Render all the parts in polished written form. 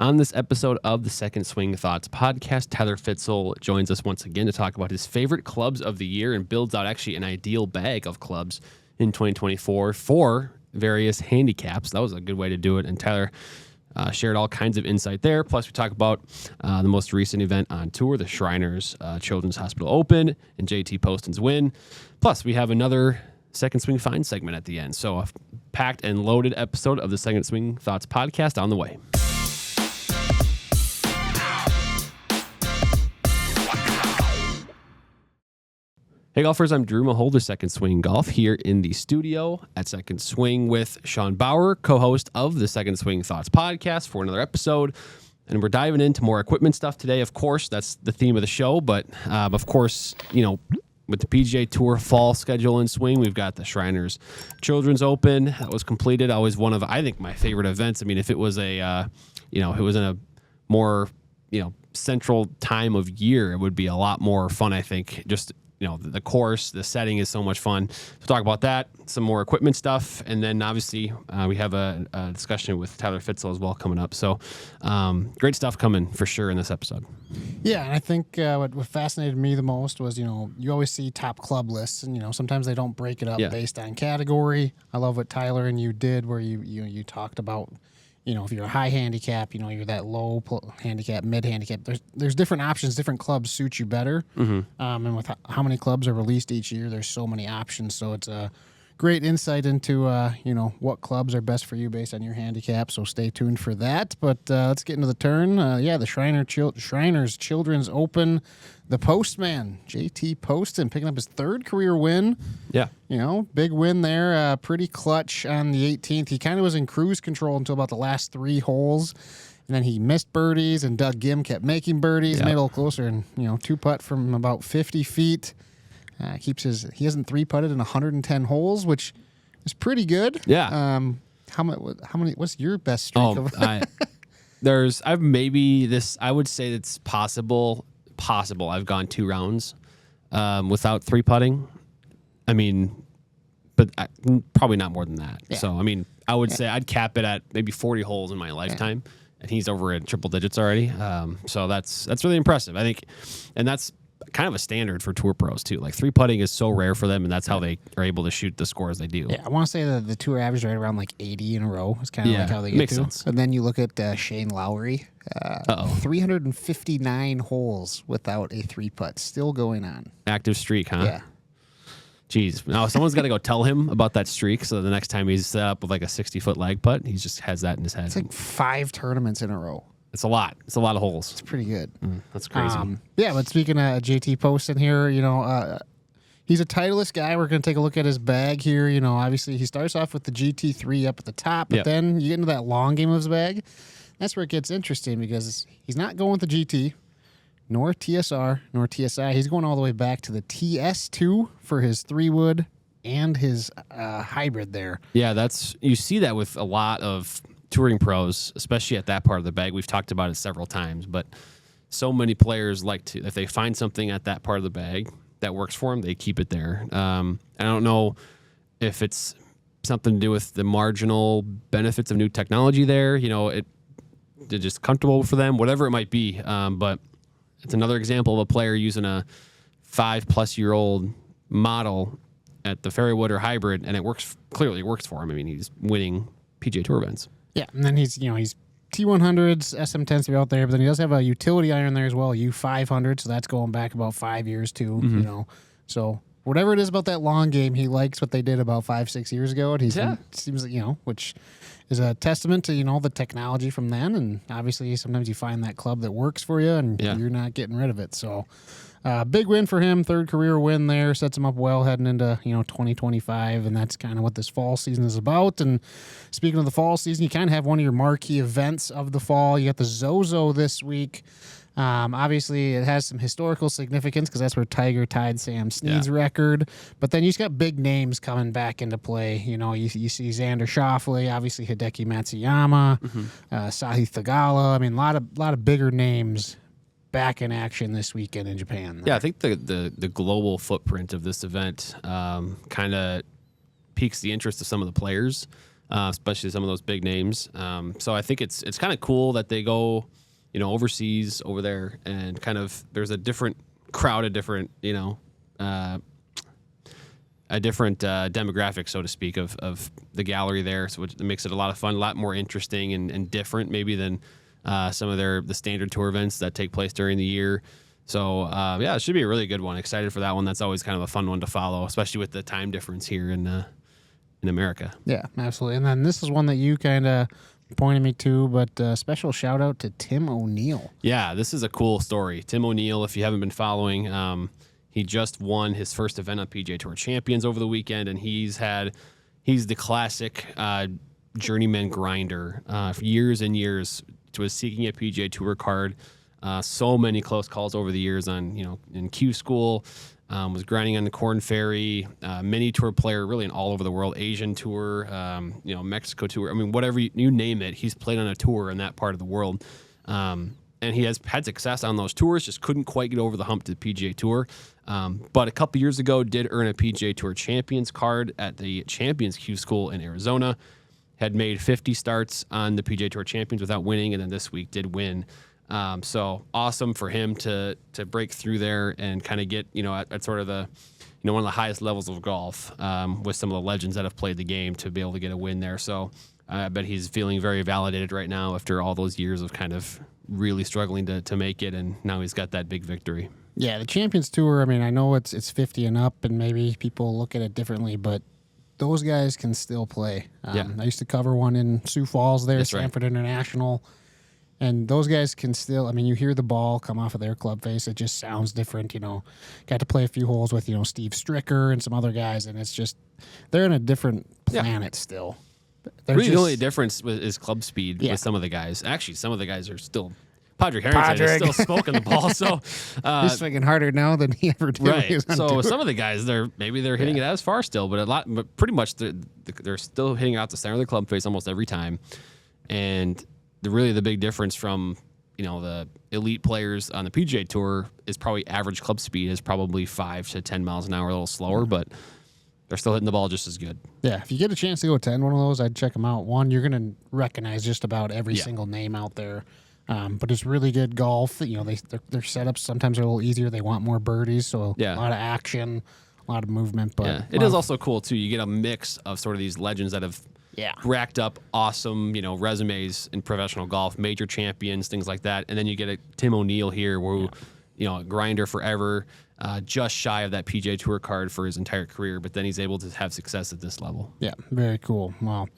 On this episode of the Second Swing Thoughts podcast, Tyler Fitzel joins us once again to talk about his favorite clubs of the year and builds out actually an ideal bag of clubs in 2024 for various handicaps. That was a good way to do it, and Tyler shared all kinds of insight there. Plus, we talk about the most recent event on tour, the Shriners Children's Hospital Open and JT Poston's win. Plus, we have another Second Swing Find segment at the end. So a packed and loaded episode of the Second Swing Thoughts podcast on the way. Hey golfers, I'm Drew Maholder, Second Swing Golf, here in the studio at Second Swing with Sean Bauer, co-host of the Second Swing Thoughts podcast for another episode. And we're diving into more equipment stuff today. Of course, that's the theme of the show. But of course, you know, with the PGA Tour fall schedule in swing, we've got the Shriners Children's Open that was completed. Always one of, I think, my favorite events. I mean, if it was if it was in a more, central time of year, it would be a lot more fun, I think. Just the course, the setting is so much fun. So talk about that, some more equipment stuff, and then obviously we have a discussion with Tyler Fitzel as well coming up. So great stuff coming for sure in this episode. Yeah, and I think what fascinated me the most was, you always see top club lists, and, sometimes they don't break it up based on category. I love what Tyler and you did where you talked about, if you're a high handicap, you're that low handicap, mid handicap. There's different options. Different clubs suit you better. Mm-hmm. And with how many clubs are released each year, there's so many options. So it's a great insight into what clubs are best for you based on your handicap. So stay tuned for that. But let's get into the turn. The Shriners Children's Open. The Postman, JT Poston, picking up his third career win. Yeah. Big win there. Pretty clutch on the 18th. He kind of was in cruise control until about the last three holes. And then he missed birdies, and Doug Gim kept making birdies, made it a little closer, and, two putt from about 50 feet. He hasn't three putted in 110 holes, which is pretty good. Yeah. How many, what's your best streak? I would say it's possible I've gone 2 rounds without three putting. I mean, but probably not more than that. Yeah. So, I mean, I would say I'd cap it at maybe 40 holes in my lifetime, and he's over at triple digits already. So that's really impressive, I think. And that's kind of a standard for tour pros too. Like three putting is so rare for them, and that's how they are able to shoot the scores they do. Yeah, I want to say that the tour average right around like 80 in a row. It's kind of like how they get makes to. Sense. And then you look at Shane Lowry, 359 holes without a three putt, still going on. Active streak, huh? Yeah. Jeez. Now someone's got to go tell him about that streak, so the next time he's set up with like a 60-foot lag putt, he just has that in his head. It's like 5 tournaments in a row. It's a lot. It's a lot of holes. It's pretty good. That's crazy. But speaking of JT Poston here, he's a Titleist guy. We're going to take a look at his bag here. Obviously he starts off with the GT3 up at the top, but then you get into that long game of his bag. That's where it gets interesting because he's not going with the GT, nor TSR, nor TSI. He's going all the way back to the TS2 for his 3-wood and his hybrid there. Yeah, you see that with a lot of touring pros, especially at that part of the bag. We've talked about it several times, but so many players like to, if they find something at that part of the bag that works for them, they keep it there. I don't know if it's something to do with the marginal benefits of new technology there. They're just comfortable for them, whatever it might be. But it's another example of a player using a 5-plus-year-old model at the Fairwood or hybrid, and it clearly works for him. I mean, he's winning PGA Tour events. Yeah, and then he's T100s, SM10s are out there, but then he does have a utility iron there as well, U500, so that's going back about 5 years too. Mm-hmm. So whatever it is about that long game, he likes what they did about 5-6 years ago, and seems like which is a testament to the technology from then. And obviously, sometimes you find that club that works for you, and you're not getting rid of it. So. Big win for him, third career win there, sets him up well heading into 2025, and that's kind of what this fall season is about. And speaking of the fall season, you kind of have one of your marquee events of the fall. You got the Zozo this week. Obviously, it has some historical significance because that's where Tiger tied Sam Snead's record. But then you just got big names coming back into play. You see Xander Schauffele, obviously Hideki Matsuyama, Sahith Theegala. I mean, a lot of bigger names back in action this weekend in Japan. Yeah, I think the global footprint of this event kind of piques the interest of some of the players. especially some of those big names. So I think it's kind of cool that they go, overseas over there, and kind of there's a different crowd, a different demographic, so to speak, of the gallery there. So it makes it a lot of fun, a lot more interesting and different maybe than some of the standard tour events that take place during the year. So, it should be a really good one. Excited for that one. That's always kind of a fun one to follow, especially with the time difference here in America. Yeah, absolutely. And then this is one that you kind of pointed me to, but special shout out to Tim O'Neill. Yeah, this is a cool story. Tim O'Neill, if you haven't been following, he just won his first event on PGA Tour Champions over the weekend, and he's the classic journeyman grinder for years and years. Was seeking a PGA Tour card. So many close calls over the years on, in Q School, was grinding on the Corn Ferry, mini tour player, really in all over the world, Asian tour, Mexico tour. I mean, whatever you name it, he's played on a tour in that part of the world. And he has had success on those tours, just couldn't quite get over the hump to the PGA Tour. But a couple years ago, did earn a PGA Tour Champions card at the Champions Q School in Arizona. Had made 50 starts on the PGA Tour Champions without winning, and then this week did win. So awesome for him to break through there and kind of get, at sort of the, one of the highest levels of golf with some of the legends that have played the game to be able to get a win there. So I bet he's feeling very validated right now after all those years of kind of really struggling to make it, and now he's got that big victory. Yeah, the Champions Tour, I mean, I know it's 50 and up, and maybe people look at it differently, but those guys can still play. I used to cover one in Sioux Falls there, That's Stanford right. International. And those guys can still, I mean, you hear the ball come off of their club face. It just sounds different, Got to play a few holes with, Steve Stricker and some other guys. And it's just, they're in a different planet still. Really, the only difference is club speed with some of the guys. Actually, some of the guys are still, Padraig Harrington is still smoking the ball. So he's swinging harder now than he ever did. Right. So some of the guys, they're hitting it as far still, but pretty much they're still hitting out the center of the club face almost every time. And the big difference from the elite players on the PGA Tour is probably average club speed is probably 5 to 10 miles an hour, a little slower, but they're still hitting the ball just as good. Yeah, if you get a chance to go attend one of those, I'd check them out. One, you're going to recognize just about every single name out there. But it's really good golf. Their setups sometimes are a little easier. They want more birdies, so a lot of action, a lot of movement. But it is also cool too. You get a mix of sort of these legends that have racked up awesome, resumes in professional golf, major champions, things like that, and then you get a Tim O'Neill here, who a grinder forever, just shy of that PGA Tour card for his entire career, but then he's able to have success at this level. Yeah, very cool. Well.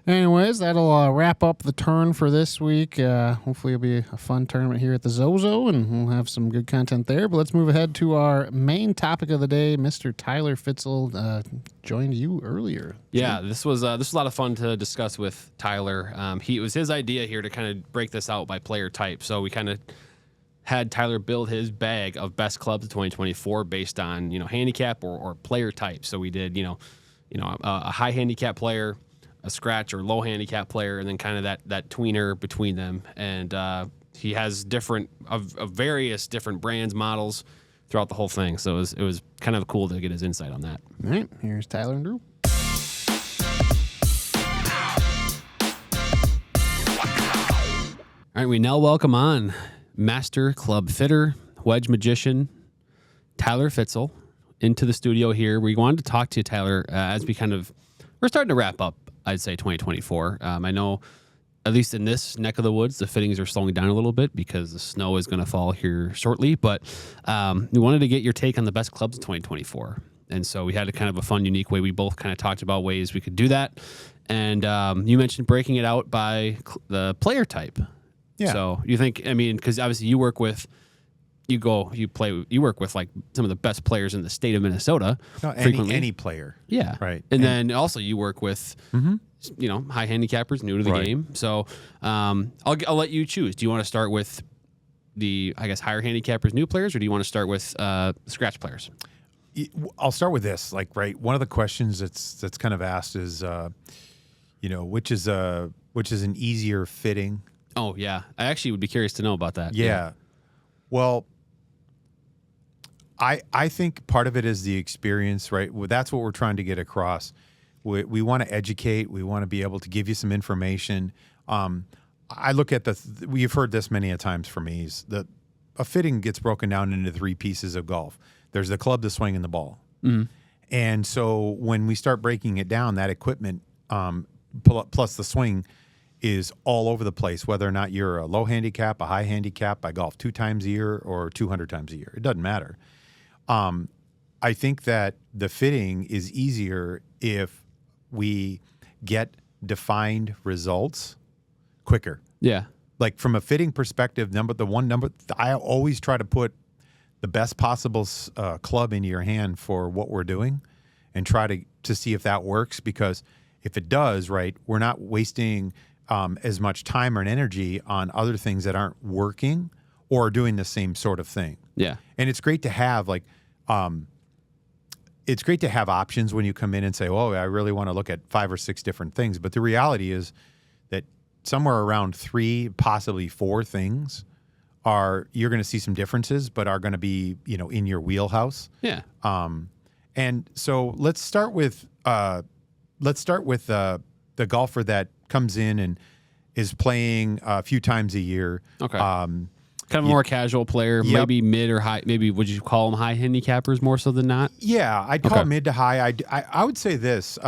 Anyways, that'll wrap up the turn for this week. Hopefully it'll be a fun tournament here at the Zozo, and we'll have some good content there. But let's move ahead to our main topic of the day. Mr. Tyler Fitzel joined you earlier. Yeah, this was a lot of fun to discuss with Tyler. It was his idea here to kind of break this out by player type. So we kind of had Tyler build his bag of best clubs of 2024 based on handicap or player type. So we did a high handicap player, a scratch or low handicap player, and then kind of that tweener between them. And he has different of various different brands, models throughout the whole thing. So it was kind of cool to get his insight on that. All right, here's Tyler and Drew. All right, we now welcome on master club fitter, wedge magician, Tyler Fitzel into the studio here. We wanted to talk to you, Tyler, as we're starting to wrap up, I'd say 2024. I know, at least in this neck of the woods, the fittings are slowing down a little bit because the snow is going to fall here shortly. But we wanted to get your take on the best clubs of 2024. And so we had a kind of a fun, unique way. We both kind of talked about ways we could do that. And you mentioned breaking it out by the player type. Yeah. So you think, because obviously you work with, you work with like some of the best players in the state of Minnesota. No, any player. Yeah. Right. And then also you work with, high handicappers new to the game. So I'll let you choose. Do you want to start with the, higher handicappers, new players, or do you want to start with scratch players? I'll start with this. One of the questions that's kind of asked is, which is an easier fitting. Oh yeah, I actually would be curious to know about that. Yeah. Well, I think part of it is the experience, right? Well, that's what we're trying to get across. We want to educate. We want to be able to give you some information. I look at we've heard this many a times from me, is that a fitting gets broken down into 3 pieces of golf. There's the club, the swing, and the ball. And so when we start breaking it down, that equipment plus the swing is all over the place, whether or not you're a low handicap, a high handicap. I golf 2 times a year or 200 times a year. It doesn't matter. I think that the fitting is easier if we get defined results quicker. Yeah. Like from a fitting perspective, the one number, I always try to put the best possible club into your hand for what we're doing and try to see if that works, because if it does, right, we're not wasting as much time or energy on other things that aren't working or doing the same sort of thing. Yeah. And it's great to have options when you come in and say, oh, I really want to look at 5 or 6 different things. But the reality is that somewhere around 3, possibly 4 things you're going to see some differences, but are going to be, in your wheelhouse. Yeah. And so let's start with the golfer that comes in and is playing a few times a year. Okay. Kind of a more casual player, maybe mid or high. Maybe would you call them high handicappers more so than not? Yeah, I'd call it mid to high. I would say this: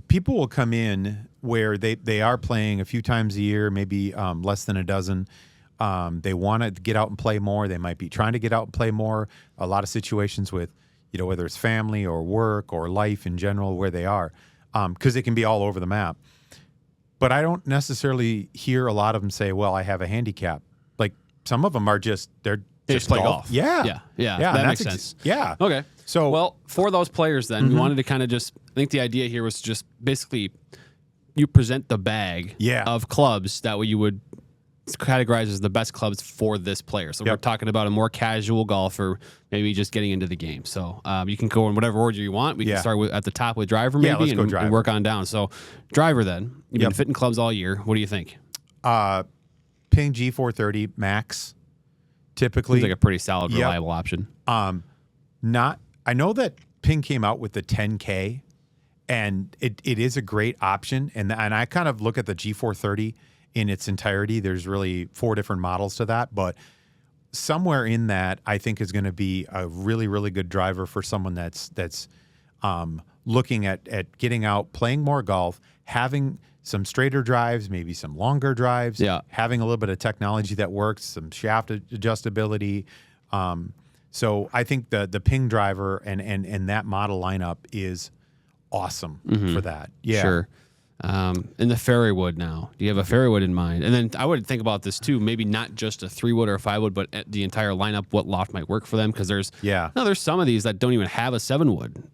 people will come in where they are playing a few times a year, maybe less than a dozen. They want to get out and play more. They might be trying to get out and play more. A lot of situations with, whether it's family or work or life in general, where they are, because it can be all over the map. But I don't necessarily hear a lot of them say, well, I have a handicap. Like some of them are they just play golf. Yeah. That makes sense. Yeah. Okay. So, well, for those players then, we wanted to kind of I think the idea here was just basically you present the bag of clubs that you would categorize as the best clubs for this player. So we're talking about a more casual golfer, maybe just getting into the game. So you can go in whatever order you want. We can start at the top with driver maybe and work on down. So driver then. You've been fitting clubs all year. What do you think? Ping G430 Max, typically. Seems like a pretty solid, reliable option. I know that Ping came out with the 10K, and it is a great option. And I kind of look at the G430 in its entirety. There's really 4 different models to that, but somewhere in that, I think is going to be a really, really good driver for someone that's looking at getting out, playing more golf, having some straighter drives, maybe some longer drives, having a little bit of technology that works, some shaft adjustability. So I think the Ping driver and that model lineup is awesome for that. Yeah. Sure. In the fairway wood now, do you have a fairway wood in mind? And then I would think about this too, maybe not just a 3-wood or a 5-wood, but the entire lineup, what loft might work for them. Because there's some of these that don't even have a 7-wood,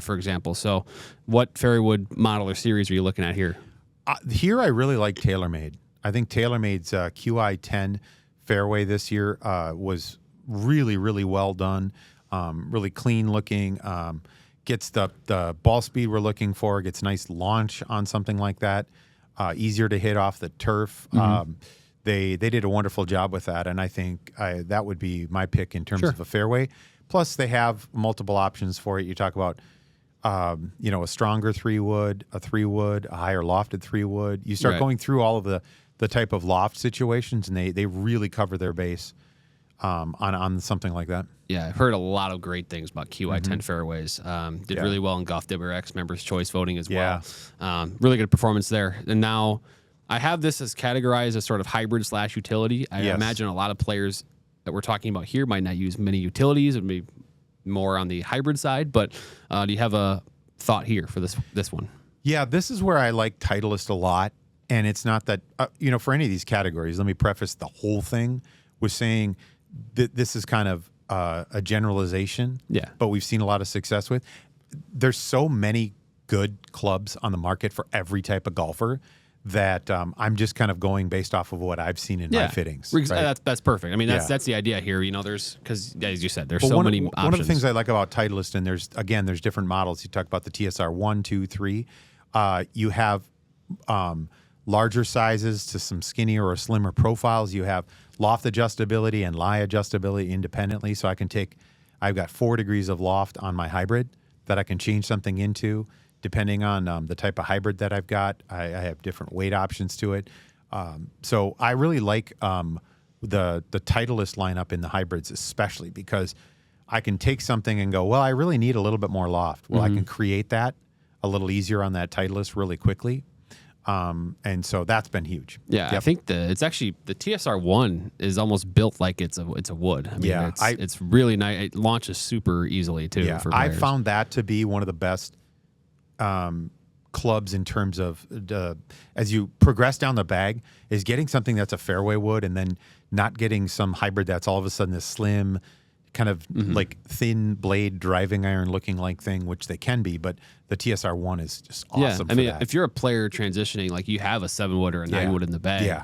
for example. So what fairway wood model or series are you looking at here? Here I really like TaylorMade. I think TaylorMade's QI10 fairway this year was really, really well done, really clean looking. Gets the ball speed we're looking for, gets nice launch on something like that, easier to hit off the turf. They did a wonderful job with that, and I think that would be my pick in terms of a fairway. Plus, they have multiple options for it. You talk about a stronger 3-wood, a 3-wood, a higher lofted 3-wood. You start going through all of the type of loft situations, and they really cover their base on something like that. Yeah, I've heard a lot of great things about QI10 fairways. Did really well in Golf DibberX Members' Choice voting as well. Really good performance there. And now I have this as categorized as sort of hybrid/utility. I imagine a lot of players that we're talking about here might not use many utilities. It would be more on the hybrid side. But do you have a thought here for this one? Yeah, this is where I like Titleist a lot. And it's not that, for any of these categories, let me preface the whole thing with saying that this is kind of a generalization, but we've seen a lot of success with. There's so many good clubs on the market for every type of golfer that I'm just kind of going based off of what I've seen in my fittings. Right? That's perfect. I mean, that's the idea here. Because as you said, there's so many options. One of the things I like about Titleist, and there's different models. You talk about the TSR 1, 2, 3. You have larger sizes to some skinnier or slimmer profiles. You have loft adjustability and lie adjustability independently. So I've got 4 degrees of loft on my hybrid that I can change something into depending on the type of hybrid that I've got. I have different weight options to it. So I really like the Titleist lineup in the hybrids, especially because I can take something and go, well, I really need a little bit more loft. Well, I can create that a little easier on that Titleist really quickly. And so that's been huge. Yeah, I think it's actually the TSR1 is almost built like it's a wood. I mean, it's really nice. It launches super easily too. Yeah, for I players. found that to be one of the best clubs in terms of as you progress down the bag, is getting something that's a fairway wood and then not getting some hybrid that's all of a sudden this slim, kind of like thin blade driving iron looking like thing, which they can be, but the TSR1 is just awesome. I mean, if you're a player transitioning, like you have a 7-wood or a 9-wood in the bag, and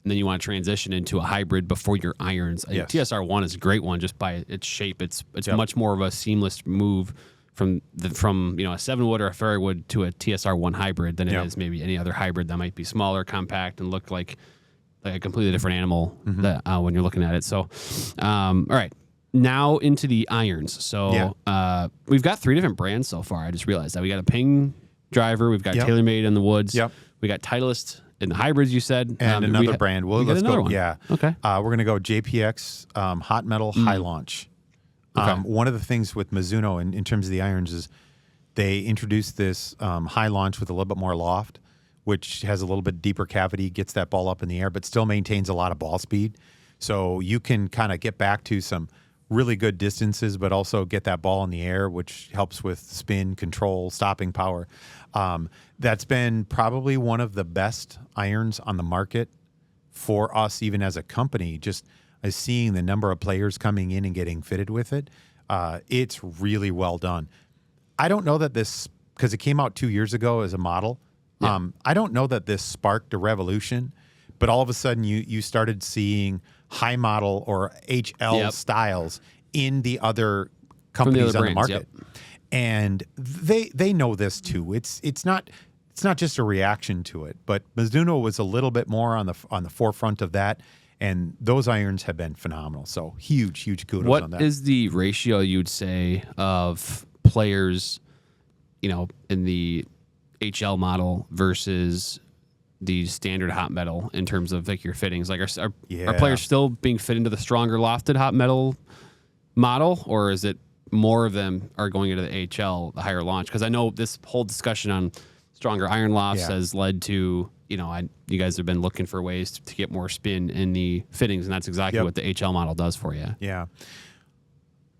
then you want to transition into a hybrid before your irons. TSR1 is a great one just by its shape. It's much more of a seamless move from a 7-wood or a fairway wood to a TSR1 hybrid than it is maybe any other hybrid that might be smaller, compact, and look like a completely different animal that, when you're looking at it. So, all right. Now into the irons. So we've got 3 different brands so far. I just realized that we got a Ping driver, we've got TaylorMade in the woods, we got Titleist in the hybrids. You said, and another brand. Well, let's go. One. Yeah. Okay. We're gonna go JPX Hot Metal High Launch. Okay. One of the things with Mizuno in terms of the irons is they introduced this high launch with a little bit more loft, which has a little bit deeper cavity, gets that ball up in the air, but still maintains a lot of ball speed. So you can kind of get back to some really good distances, but also get that ball in the air, which helps with spin, control, stopping power. That's been probably one of the best irons on the market for us, even as a company, just as seeing the number of players coming in and getting fitted with it. It's really well done. I don't know that this, because it came out 2 years ago as a model, I don't know that this sparked a revolution, but all of a sudden you started seeing high model or HL styles in the other companies on the market. And they know this too. It's not just a reaction to it, but Mizuno was a little bit more on the forefront of that, and those irons have been phenomenal. So huge kudos on that. What is the ratio you'd say of players, in the HL model versus the standard hot metal in terms of like your fittings? Like are players still being fit into the stronger lofted hot metal model, or is it more of them are going into the HL, the higher launch? Because I know this whole discussion on stronger iron lofts has led to, you guys have been looking for ways to get more spin in the fittings, and that's exactly what the HL model does for you. Yeah.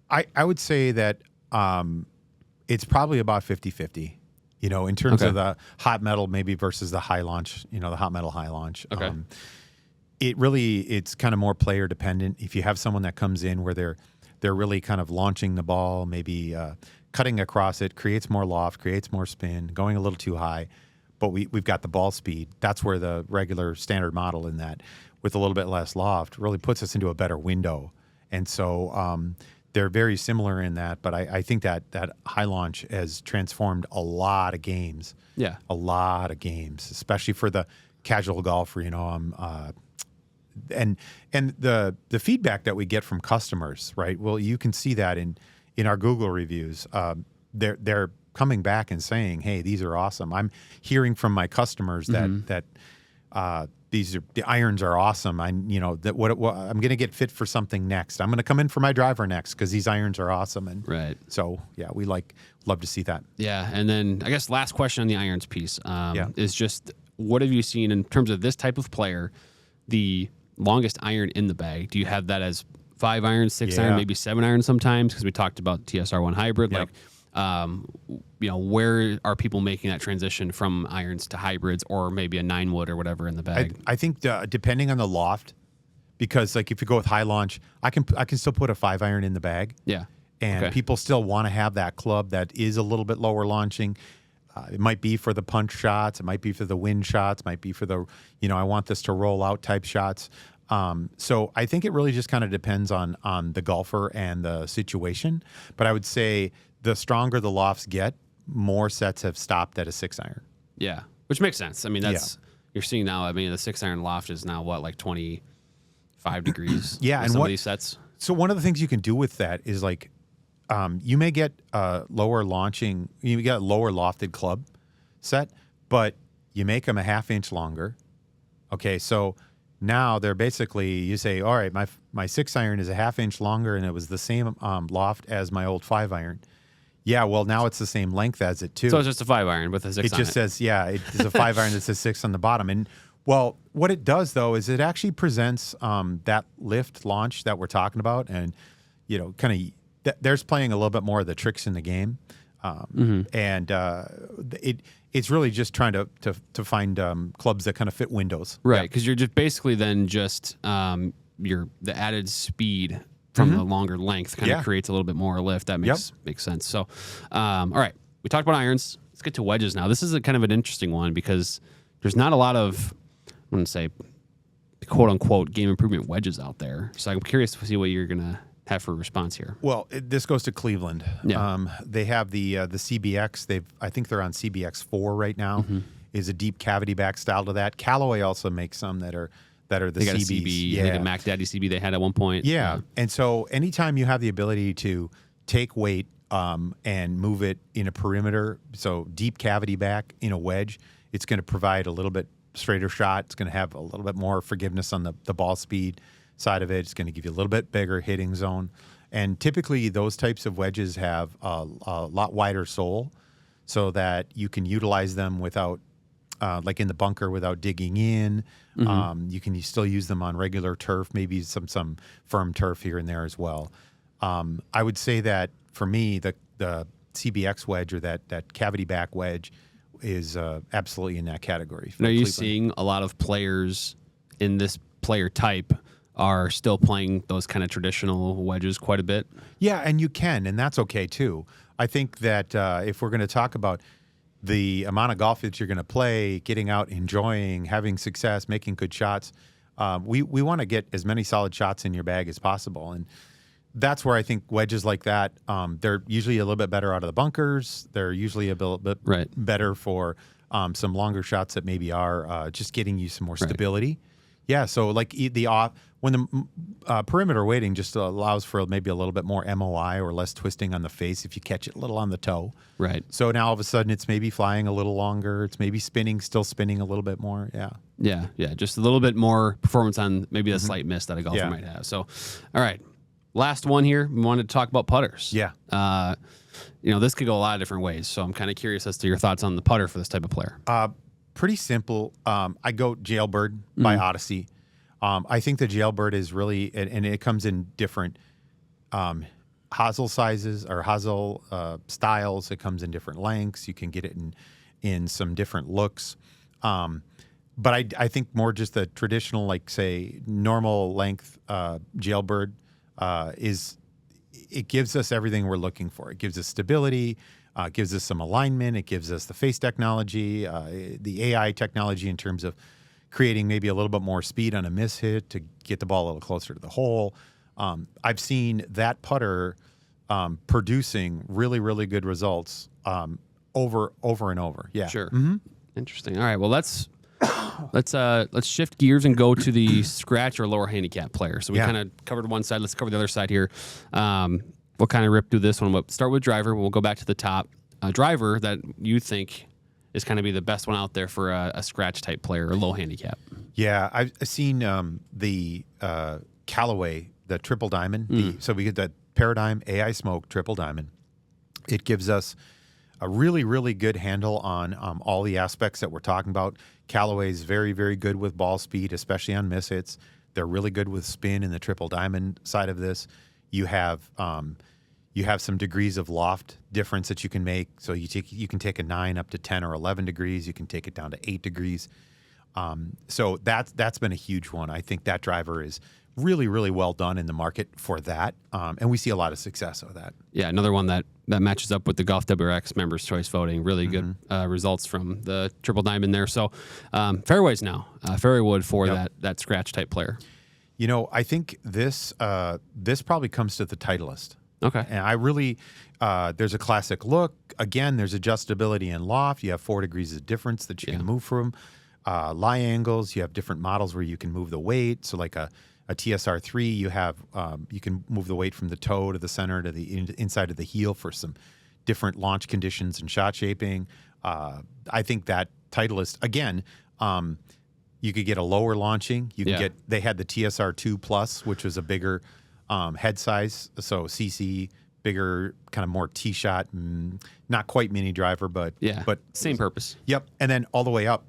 I would say that it's probably about 50-50. In terms of the hot metal maybe versus the high launch, the hot metal high launch. Okay. It's kind of more player dependent. If you have someone that comes in where they're really kind of launching the ball, maybe cutting across it, creates more loft, creates more spin, going a little too high, but we've got the ball speed. That's where the regular standard model in that with a little bit less loft really puts us into a better window. And so they're very similar in that, but I think that high launch has transformed a lot of games. Yeah, a lot of games, especially for the casual golfer. And the feedback that we get from customers, right? Well, you can see that in our Google reviews. They're coming back and saying, "Hey, these are awesome." I'm hearing from my customers that the irons are awesome. I'm going to get fit for something next. I'm going to come in for my driver next because these irons are awesome. And so we love to see that. Yeah, and then I guess last question on the irons piece is just what have you seen in terms of this type of player, the longest iron in the bag? Do you have that as 5 iron, 6 iron, maybe 7 iron sometimes? Because we talked about TSR1 hybrid, where are people making that transition from irons to hybrids, or maybe a 9-wood or whatever in the bag? I think depending on the loft, because like if you go with high launch, I can still put a 5 iron in the bag. Yeah, and people still want to have that club that is a little bit lower launching. It might be for the punch shots, it might be for the wind shots, might be for the I want this to roll out type shots. So I think it really just kind of depends on the golfer and the situation. But I would say the stronger the lofts get, more sets have stopped at a 6 iron. Yeah, which makes sense. I mean, that's you're seeing now. I mean, the 6 iron loft is now like 25 degrees. Yeah, and some of these sets. So one of the things you can do with that is like you may get lower lofted club set, but you make them a half-inch longer. Okay, so now they're basically, you say, all right, my 6-iron is a half-inch longer, and it was the same loft as my old 5-iron. Yeah, well, now it's the same length as it, too. So it's just a 5-iron with a 6 on it. It just says, it's a 5-iron that says 6 on the bottom. And, well, what it does, though, is it actually presents that lift launch that we're talking about. And, kind of, there's playing a little bit more of the tricks in the game. And it's really just trying to find clubs that kind of fit windows. Right, because you're just basically then just the added speed from the longer length kind of creates a little bit more lift. That makes sense. So, all right, we talked about irons. Let's get to wedges now. This is kind of an interesting one because there's not a lot of, I wouldn't say, quote unquote, game improvement wedges out there. So I'm curious to see what you're going to have for a response here. Well, this goes to Cleveland. Yeah. They have the CBX. I think they're on CBX 4 right now. Is a deep cavity back style to that. Callaway also makes some that are the they got CBs. A CB, yeah. I think a Mac Daddy CB they had at one point. Yeah. And so anytime you have the ability to take weight and move it in a perimeter, so deep cavity back in a wedge, it's going to provide a little bit straighter shot. It's going to have a little bit more forgiveness on the ball speed side of it. It's going to give you a little bit bigger hitting zone. And typically those types of wedges have a lot wider sole so that you can utilize them without, like in the bunker, without digging in. You can still use them on regular turf, maybe some firm turf here and there as well. I would say that for me, the CBX wedge or that cavity back wedge is absolutely in that category. Are you seeing a lot of players in this player type are still playing those kind of traditional wedges quite a bit? Yeah, and you can, and that's okay too. I think that if we're going to talk about the amount of golf that you're going to play, getting out, enjoying, having success, making good shots, we want to get as many solid shots in your bag as possible. And that's where I think wedges like that, they're usually a little bit better out of the bunkers. They're usually a bit better for some longer shots that maybe are just getting you some more stability. Yeah, so like when the perimeter weighting just allows for maybe a little bit more MOI or less twisting on the face if you catch it a little on the toe. Right. So now all of a sudden it's maybe flying a little longer. It's maybe still spinning a little bit more. Yeah. Yeah. Just a little bit more performance on maybe a slight miss that a golfer might have. So, all right. Last one here. We wanted to talk about putters. Yeah. This could go a lot of different ways. So I'm kind of curious as to your thoughts on the putter for this type of player. Pretty simple. I go Jailbird by Odyssey. I think the Jailbird is really, and it comes in different hosel sizes or hosel styles. It comes in different lengths. You can get it in some different looks. But I think more just the traditional, like say, normal length Jailbird it gives us everything we're looking for. It gives us stability. It gives us some alignment. It gives us the face technology, the AI technology in terms of creating maybe a little bit more speed on a miss hit to get the ball a little closer to the hole. I've seen that putter producing really, really good results over and over. Yeah. Sure. Interesting. All right. Well, let's shift gears and go to the scratch or lower handicap player. So we kind of covered one side. Let's cover the other side here. We'll kind of rip through this one. We'll start with driver. We'll go back to the top. Driver that you think is kind of be the best one out there for a scratch type player or low handicap. Yeah, I've seen the Callaway, the triple diamond. So we get that Paradigm AI Smoke triple diamond. It gives us a really, really good handle on all the aspects that we're talking about. Callaway is very, very good with ball speed, especially on miss hits. They're really good with spin in the triple diamond side of this. You have some degrees of loft difference that you can make. So you can take a 9 up to 10 or 11 degrees. You can take it down to 8 degrees. So that's been a huge one. I think that driver is really, really well done in the market for that. And we see a lot of success with that. Yeah, another one that matches up with the Golf WRX members' choice voting. Really good results from the triple diamond there. So fairways now, fairway wood for that scratch type player. I think this probably comes to the Titleist. Okay. And I really, there's a classic look. Again, there's adjustability in loft. You have 4 degrees of difference that you can move from. Lie angles. You have different models where you can move the weight. So like a a TSR3, you have you can move the weight from the toe to the center to the inside of the heel for some different launch conditions and shot shaping. I think that Titleist, again, you could get a lower launching. You can get, they had the TSR2 Plus, which was a bigger head size, so CC, bigger, kind of more tee shot, not quite mini driver, but same purpose. Yep. And then all the way up,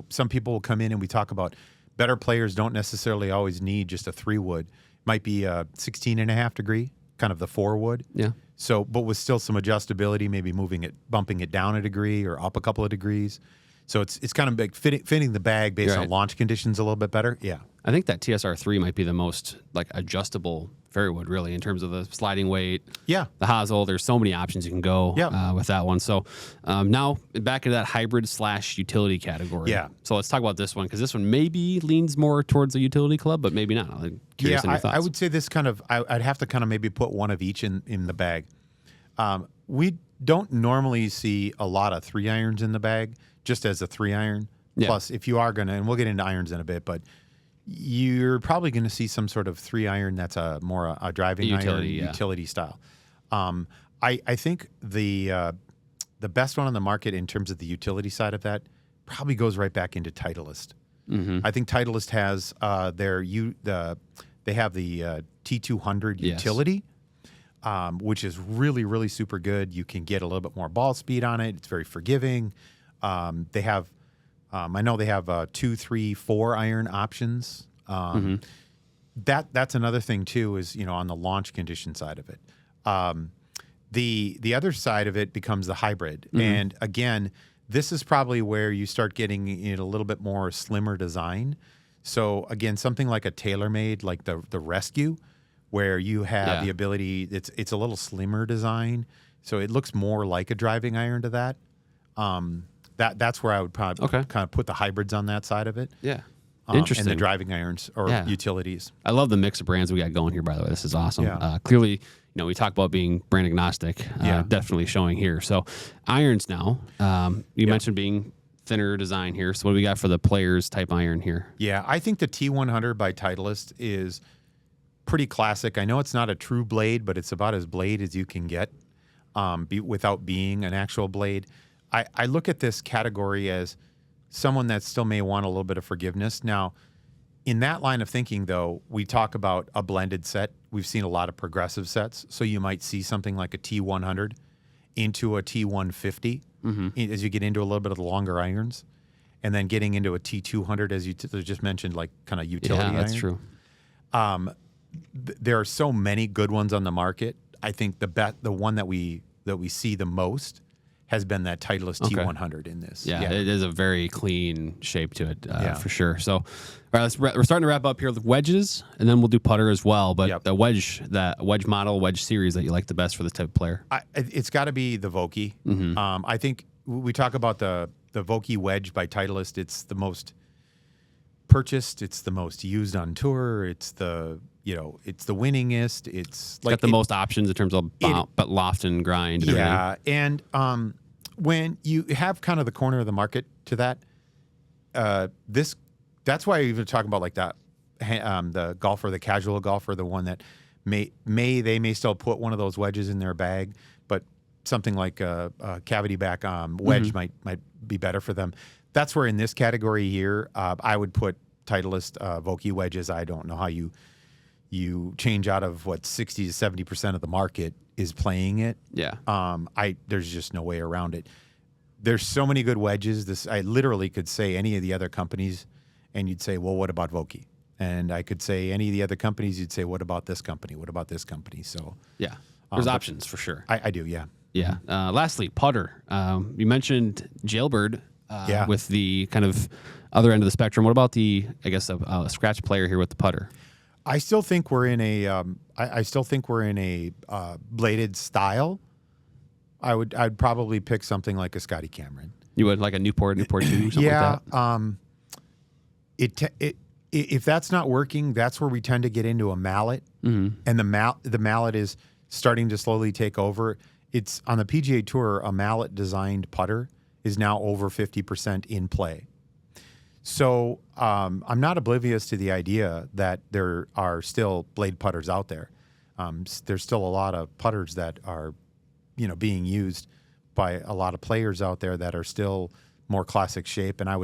some people will come in and we talk about better players don't necessarily always need just a 3-wood. Might be a 16.5 degree, kind of the 4-wood. Yeah. So, but with still some adjustability, maybe bumping it down a degree or up a couple of degrees. So it's kind of like fitting the bag based on launch conditions a little bit better. Yeah. I think that TSR3 might be the most like adjustable fairwood, really, in terms of the sliding weight. Yeah. The hosel. There's so many options you can go with that one. So now back into that hybrid/utility category. Yeah. So let's talk about this one, because this one maybe leans more towards a utility club, but maybe not. I'm curious in your thoughts. I would say this kind of, I'd have to kind of maybe put one of each in the bag. We don't normally see a lot of 3-irons in the bag, just as a 3-iron. Yeah. Plus, if you are going to, and we'll get into irons in a bit, but you're probably going to see some sort of 3-iron that's more a driving utility, iron, utility style. I think the best one on the market in terms of the utility side of that probably goes right back into Titleist. Mm-hmm. I think Titleist has they have the T200 utility, which is really, really super good. You can get a little bit more ball speed on it. It's very forgiving. They have, I know they have 2, 3, 4-iron options. That's another thing too, is, on the launch condition side of it. The other side of it becomes the hybrid. And again, this is probably where you start getting in a little bit more slimmer design. So again, something like a TaylorMade, like the Rescue, where you have the ability, it's a little slimmer design. So it looks more like a driving iron to that. That's where I would probably kind of put the hybrids on that side of it. Yeah. Interesting. And the driving irons or utilities. I love the mix of brands we got going here, by the way. This is awesome. Yeah. Clearly, we talk about being brand agnostic, definitely showing here. So irons now, you mentioned being thinner design here. So what do we got for the players type iron here? Yeah, I think the T100 by Titleist is pretty classic. I know it's not a true blade, but it's about as blade as you can get without being an actual blade. I look at this category as someone that still may want a little bit of forgiveness. Now, in that line of thinking, though, we talk about a blended set. We've seen a lot of progressive sets. So you might see something like a T100 into a T150 as you get into a little bit of the longer irons, and then getting into a T200, as you just mentioned, like kind of utility iron. Yeah, that's true. There are so many good ones on the market. I think the one that we see the most has been that Titleist T100 in this. Yeah, it is a very clean shape to it, for sure. So, all right, we're starting to wrap up here with wedges, and then we'll do putter as well. But the wedge model, wedge series that you like the best for this type of player? It's got to be the Vokey. I think we talk about the Vokey wedge by Titleist. It's the most purchased. It's the most used on tour. It's the winningest. It's like got the most options in terms of but loft and grind. And everything. And when you have kind of the corner of the market to that, that's why I even talk about like that the golfer, the casual golfer, the one that may still put one of those wedges in their bag, but something like a cavity back wedge might be better for them. That's where in this category here, I would put Titleist Vokey wedges. I don't know how you change out of what 60 to 70% of the market is playing it. Yeah. There's just no way around it. There's so many good wedges. I literally could say any of the other companies, and you'd say, well, what about Vokey? And I could say any of the other companies, you'd say, what about this company? What about this company? So yeah, there's options for sure. I do, yeah. Yeah. Lastly, putter. You mentioned Jailbird with the kind of other end of the spectrum. What about the, I guess, a scratch player here with the putter? I still think we're in a bladed style. I'd probably pick something like a Scotty Cameron. You would, like a Newport 2, something like that? If that's not working, that's where we tend to get into a mallet, and the mallet is starting to slowly take over. It's on the PGA Tour, a mallet designed putter is now over 50% in play. So I'm not oblivious to the idea that there are still blade putters out there. There's still a lot of putters that are, being used by a lot of players out there that are still more classic shape. And I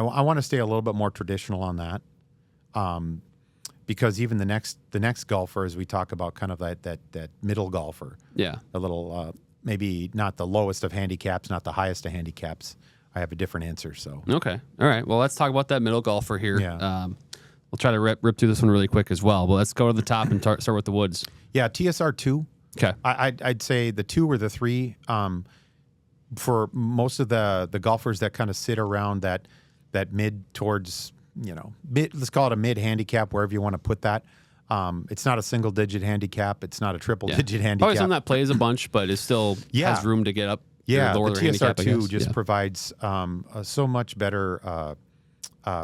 want to stay a little bit more traditional on that, because even the next golfer, as we talk about, kind of that middle golfer, a little maybe not the lowest of handicaps, not the highest of handicaps. I have a different answer. So okay, all right. Well, let's talk about that middle golfer here. Yeah. We'll try to rip through this one really quick as well. But let's go to the top and start with the woods. Yeah, TSR 2. Okay. I'd say the 2 or the 3 for most of the golfers that kind of sit around that mid towards, mid, let's call it a mid handicap, wherever you want to put that. It's not a single digit handicap. It's not a triple digit handicap. Probably something that plays a bunch, but it still has room to get up. Yeah, lower the their handicap, TSR2 just provides so much better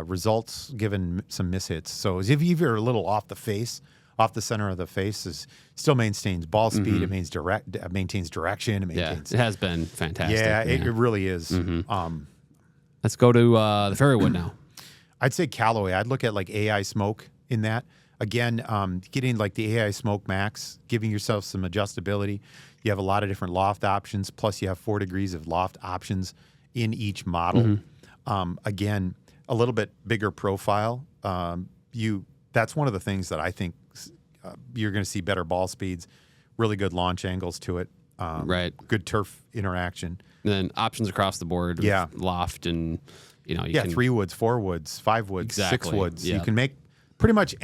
results given some mishits. So if you're a little off the center of the face, is still maintains ball speed. It maintains direction. It maintains. It has been fantastic. Yeah, it really is. Let's go to the fairway wood now. I'd say Callaway. I'd look at like AI Smoke in that. Again, getting like the AI Smoke Max, giving yourself some adjustability. You have a lot of different loft options, plus you have 4 degrees of loft options in each model. Again, a little bit bigger profile. That's one of the things that I think you're going to see better ball speeds, really good launch angles to it. Right. Good turf interaction. And then options across the board. Yeah. With loft and, you can, 3 woods, 4 woods, 5 woods, exactly. 6 woods. Yeah. You can make pretty much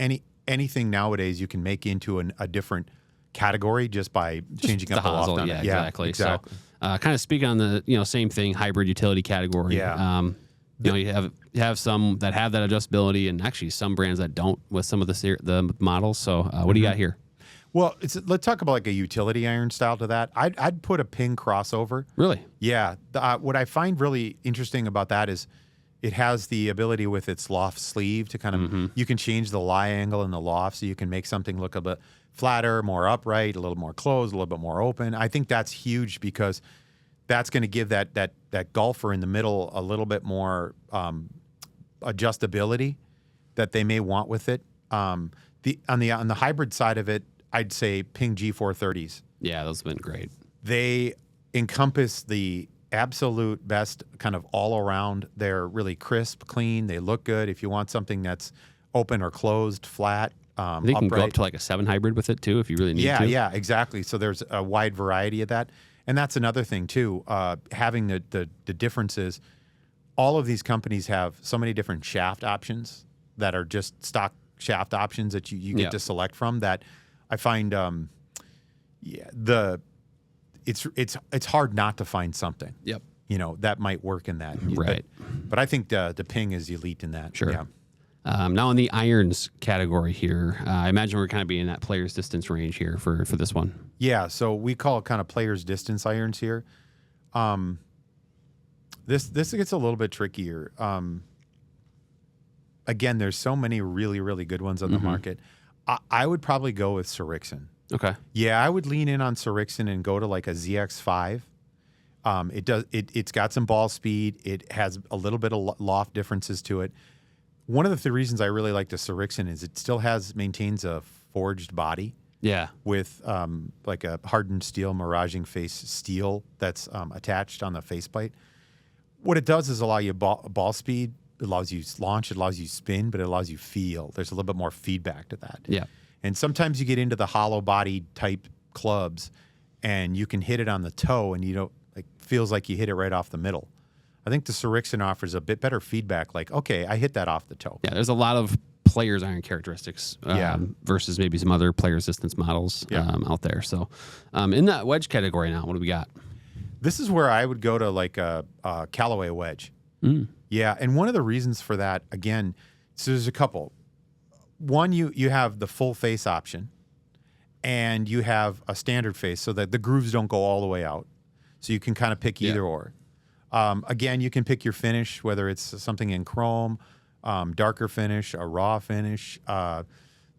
anything nowadays you can make into a different category just by changing up the loft on it. Yeah, exactly. So kind of speaking on the, same thing, hybrid utility category. Yeah. You have some that have that adjustability, and actually some brands that don't with some of the models. So what do you got here? Well, let's talk about like a utility iron style to that. I'd put a ping crossover. Really? Yeah. What I find really interesting about that is it has the ability with its loft sleeve to kind of, you can change the lie angle in the loft, so you can make something look a bit flatter, more upright, a little more closed, a little bit more open. I think that's huge because that's going to give that golfer in the middle a little bit more adjustability that they may want with it. On the hybrid side of it, I'd say Ping G430s. Yeah, those have been great. They encompass the absolute best kind of all around. They're really crisp, clean. They look good. If you want something that's open or closed, flat, they can go up to like a 7 hybrid with it too if you really need to. Yeah, exactly. So there's a wide variety of that. And that's another thing too, having the differences. All of these companies have so many different shaft options that are just stock shaft options that you get to select from, that I find it's hard not to find something. Yep. That might work in that. Right. But I think the Ping is elite in that. Sure. Yeah. Now in the irons category here, I imagine we're kind of being in that player's distance range here for this one. Yeah, so we call it kind of player's distance irons here. This gets a little bit trickier. Again, there's so many really, really good ones on the market. I would probably go with Srixon. Okay. Yeah, I would lean in on Srixon and go to like a ZX5. It's got some ball speed. It has a little bit of loft differences to it. One of the reasons I really like the Srixon is it still maintains a forged body. Yeah. With like a hardened steel miraging face steel that's attached on the faceplate. What it does is allow you ball speed. It allows you launch. It allows you spin, but it allows you feel. There's a little bit more feedback to that. Yeah. And sometimes you get into the hollow body type clubs, and you can hit it on the toe, and feels like you hit it right off the middle. I think the Srixon offers a bit better feedback. Like, okay, I hit that off the toe. Yeah, there's a lot of player's iron characteristics versus maybe some other player's distance models out there. So in that wedge category now, what do we got? This is where I would go to like a Callaway wedge. Yeah, and one of the reasons for that, again, so there's a couple. One, you have the full face option, and you have a standard face so that the grooves don't go all the way out. So you can kind of pick either or. Again, you can pick your finish, whether it's something in chrome, darker finish, a raw finish.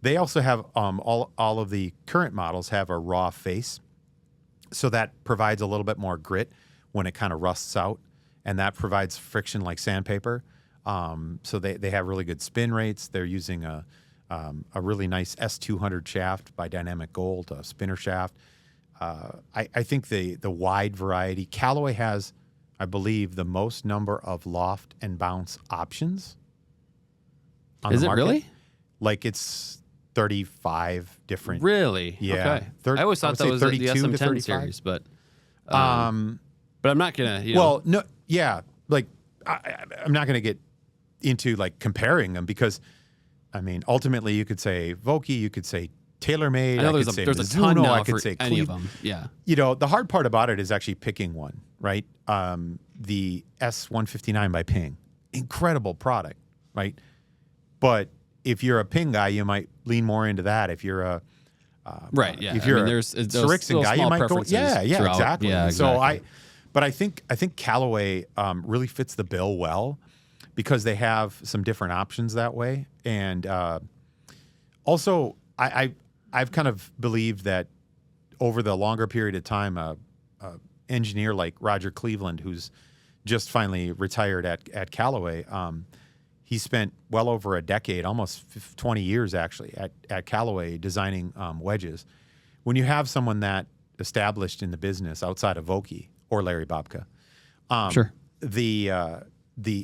They also have all of the current models have a raw face, so that provides a little bit more grit when it kind of rusts out, and that provides friction like sandpaper. So they have really good spin rates. They're using a really nice S200 shaft by Dynamic Gold, a spinner shaft. I think the wide variety. Callaway has, I believe, the most number of loft and bounce options on Is the it market. really? Like it's 35 different. Really? Yeah. Okay. I always thought that was the 32 to SM10 35. series, but I'm not gonna. Well, no, yeah, like I'm not going to get into like comparing them because, I mean, ultimately you could say Vokey, you could say TaylorMade, I know could say there's a Mizuno, ton now I could for say any of Cleve. them. Yeah. You know, the hard part about it is actually picking one, right? The S159 by Ping, incredible product, right? But if you're a Ping guy, you might lean more into that. If you're a Right. Yeah. if you're a there's Srixon guy, you might go. Yeah, throughout. exactly. Yeah, So exactly. but I think Callaway really fits the bill well because they have some different options that way, and also I've kind of believed that over the longer period of time, a engineer like Roger Cleveland, who's just finally retired at Callaway, he spent well over a decade, almost 20 years actually, at Callaway designing wedges. When you have someone that established in the business outside of Vokey or Larry Babka, Sure. the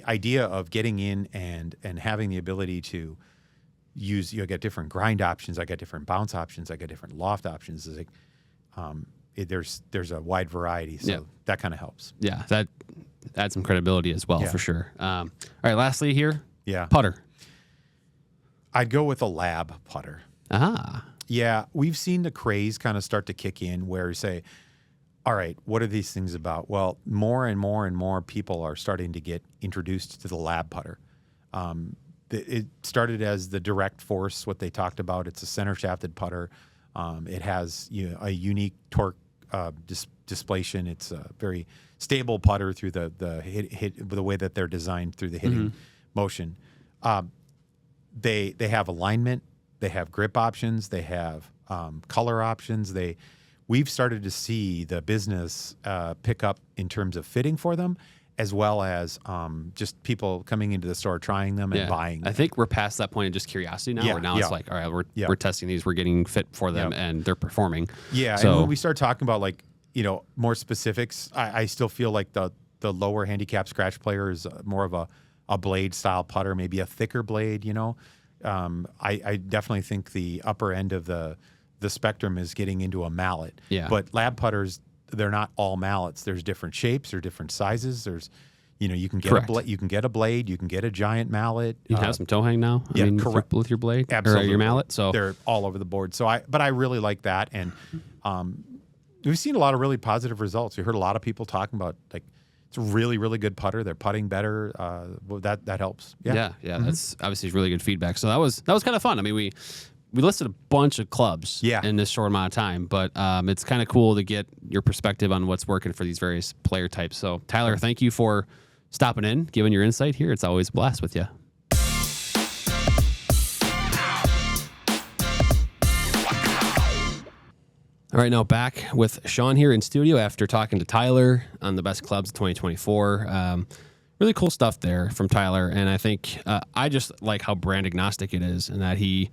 idea of getting in and having the ability to use, you get different grind options, I got different bounce options, I got different loft options. It's like, there's a wide variety, so that kind of helps. Yeah, that adds some credibility as well, Yeah. for sure. All right, lastly here, Yeah, putter. I'd go with a lab putter. Ah, Yeah, we've seen the craze kind of start to kick in where you say, all right, what are these things about? Well, more and more and more people are starting to get introduced to the lab putter. It started as the direct force, what they talked about. It's a center shafted putter. It has a unique torque displacement. It's a very stable putter through the hit the way that they're designed through the hitting motion. They have alignment. They have grip options. They have color options. We've started to see the business pick up in terms of fitting for them, as well as just people coming into the store, trying them and buying them. I think we're past that point of just curiosity now. Yeah, Where now it's like, all right, we're testing these, we're getting fit for them, and they're performing. Yeah, So and when we start talking about like more specifics, I still feel like the lower handicap scratch player is more of a blade style putter, maybe a thicker blade. I definitely think the upper end of the spectrum is getting into a mallet. Yeah. But lab putters, they're not all mallets. There's different shapes or different sizes. There's, you can get you can get a blade, you can get a giant mallet. you can have some toe hang now. yeah, I mean, correct. with your blade Absolutely. or your mallet. So they're all over the board. So I really like that, and we've seen a lot of really positive results. We heard a lot of people talking about like it's a really, really good putter. They're putting better. That helps. Yeah. That's obviously really good feedback. So that was kind of fun. I mean, we listed a bunch of clubs in this short amount of time, but it's kind of cool to get your perspective on what's working for these various player types. So Tyler, thank you for stopping in, giving your insight here. It's always a blast with you. All right, now back with Sean here in studio after talking to Tyler on the best clubs of 2024. Really cool stuff there from Tyler, and I think I just like how brand agnostic it is, and that he,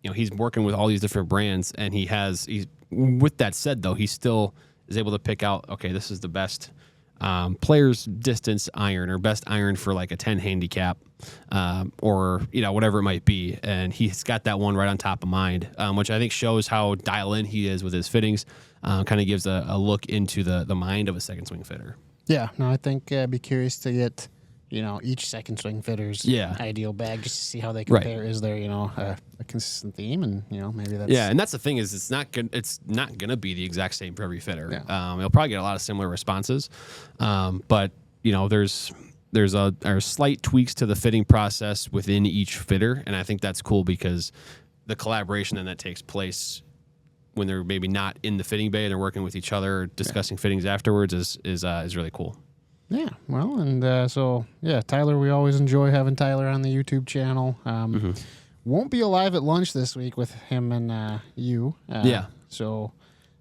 he's working with all these different brands, and he's with that said though, he still is able to pick out, okay, this is the best player's distance iron or best iron for like a 10 handicap or whatever it might be, and he's got that one right on top of mind, which I think shows how dial in he is with his fittings. Kind of gives a look into the mind of a second swing fitter. Yeah, no, I think I'd be curious to get each second swing fitter's ideal bag just to see how they compare. Right. Is there a consistent theme, and maybe that's and that's the thing is it's not gonna be the exact same for every fitter. Yeah. You'll probably get a lot of similar responses, but there's slight tweaks to the fitting process within each fitter, and I think that's cool because the collaboration then that takes place when they're maybe not in the fitting bay and they're working with each other, discussing fittings afterwards is really cool. Yeah, well, and Tyler, we always enjoy having Tyler on the YouTube channel. Won't be alive at lunch this week with him and you. So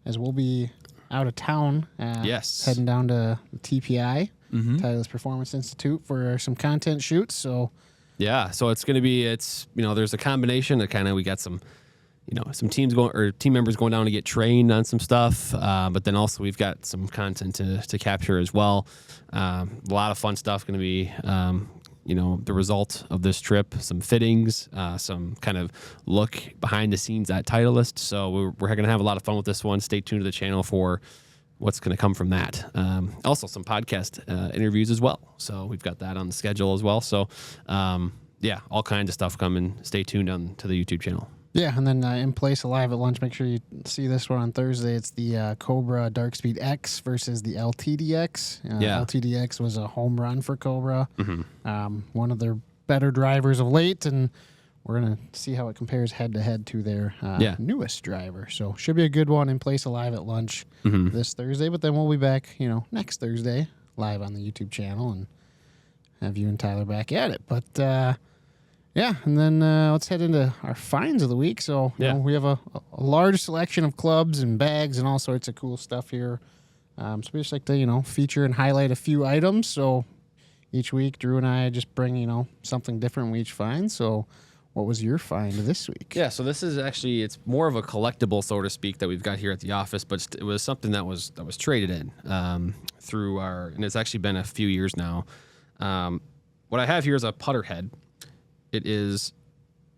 as we'll be out of town, heading down to TPI. Titleist Performance Institute for some content shoots. So Yeah, so it's going to be, there's a combination of kind of, we got some teams going, or team members going down to get trained on some stuff, but then also we've got some content to capture as well. A lot of fun stuff going to be, the result of this trip, some fittings, some kind of look behind the scenes at Titleist. So we're going to have a lot of fun with this one. Stay tuned to the channel for what's going to come from that. Also some podcast interviews as well. So we've got that on the schedule as well. So all kinds of stuff coming. Stay tuned on to the YouTube channel. Yeah, and then in place live at lunch, make sure you see this one on Thursday. It's the Cobra Dark Speed X versus the LTDX. LTDX was a home run for Cobra. One of their better drivers of late, and we're going to see how it compares head-to-head to their newest driver. So should be a good one in place live at lunch this Thursday, but then we'll be back, next Thursday live on the YouTube channel and have you and Tyler back at it. But, and then let's head into our finds of the week. So we have a large selection of clubs and bags and all sorts of cool stuff here. So we just like to, feature and highlight a few items. So each week, Drew and I just bring, something different we each find. So what was your find this week? Yeah, so this is actually, it's more of a collectible, so to speak, that we've got here at the office, but it was something that was traded in through and it's actually been a few years now. What I have here is a putter head. It is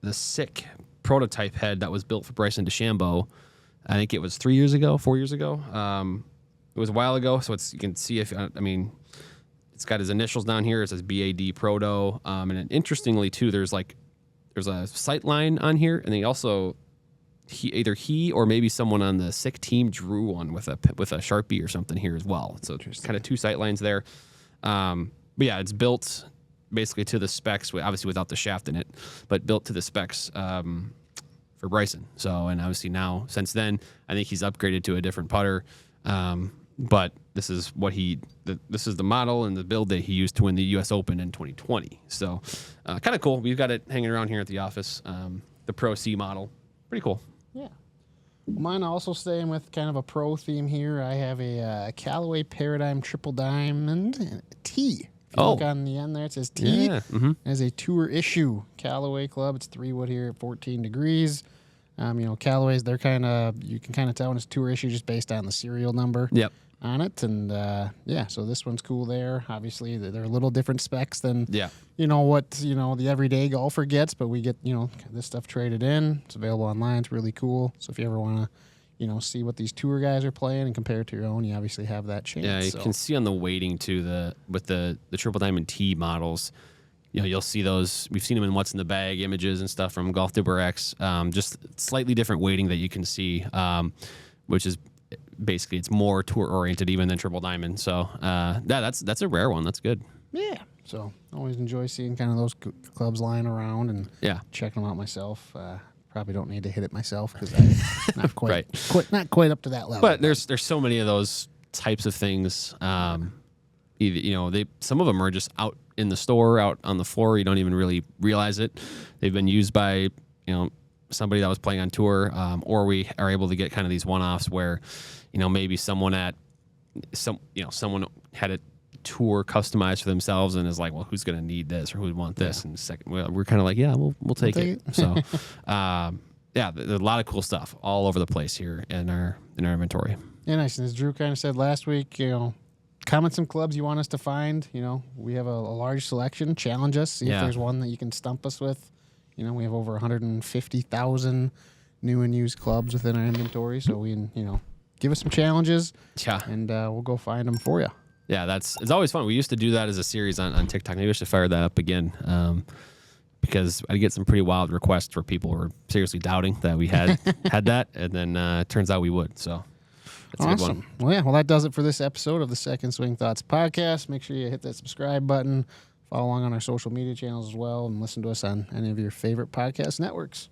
the sick prototype head that was built for Bryson DeChambeau. I think it was 4 years ago. It was a while ago, so you can see it's got his initials down here. It says BAD Proto. And then interestingly, too, there's a sight line on here, and they also either he or maybe someone on the sick team drew one with a Sharpie or something here as well. So there's kind of two sight lines there. But yeah, it's built basically to the specs, obviously without the shaft in it, but built to the specs for Bryson. So, and obviously now, since then, I think he's upgraded to a different putter. But this is this is the model and the build that he used to win the U.S. Open in 2020. So, kind of cool. We've got it hanging around here at the office. The Pro C model, pretty cool. Yeah. Mine also staying with kind of a pro theme here. I have a Callaway Paradigm Triple Diamond T. If you look on the end there, it says T. Yeah. As a tour issue Callaway club. It's 3 wood here at 14 degrees. Callaways, they're you can kind of tell when it's tour issue just based on the serial number on it. And so this one's cool there. Obviously, they're a little different specs than what the everyday golfer gets, but we get this stuff traded in. It's available online. It's really cool. So if you ever want to see what these tour guys are playing and compare it to your own, you obviously have that chance. Yeah, you can see on the weighting too, with the Triple Diamond T models, you'll see those. We've seen them in What's in the Bag images and stuff from Golf Dipper X. Just slightly different weighting that you can see, which is basically it's more tour oriented even than Triple Diamond. So that's a rare one. That's good. Yeah. So always enjoy seeing kind of those clubs lying around and checking them out myself. Probably don't need to hit it myself because I'm not quite, not quite up to that level. But there's so many of those types of things. Some of them are just out in the store, out on the floor. You don't even really realize it. They've been used by somebody that was playing on tour, or we are able to get kind of these one-offs where maybe someone someone had a tour customized for themselves and is like, well, who's going to need this or who would want this? And second, we're kind of like, yeah, we'll take it. So, there's a lot of cool stuff all over the place here in our inventory. Yeah, nice. And as Drew kind of said last week, comment some clubs you want us to find. We have a large selection. Challenge us. See if there's one that you can stump us with. We have over 150,000 new and used clubs within our inventory. So we, give us some challenges. Yeah. And we'll go find them for you. Yeah, it's always fun. We used to do that as a series on TikTok. Maybe I should fire that up again because I get some pretty wild requests where people were seriously doubting that we had that, and then it turns out we would. So that's a good one. Well, that does it for this episode of the Second Swing Thoughts podcast. Make sure you hit that subscribe button, follow along on our social media channels as well, and listen to us on any of your favorite podcast networks.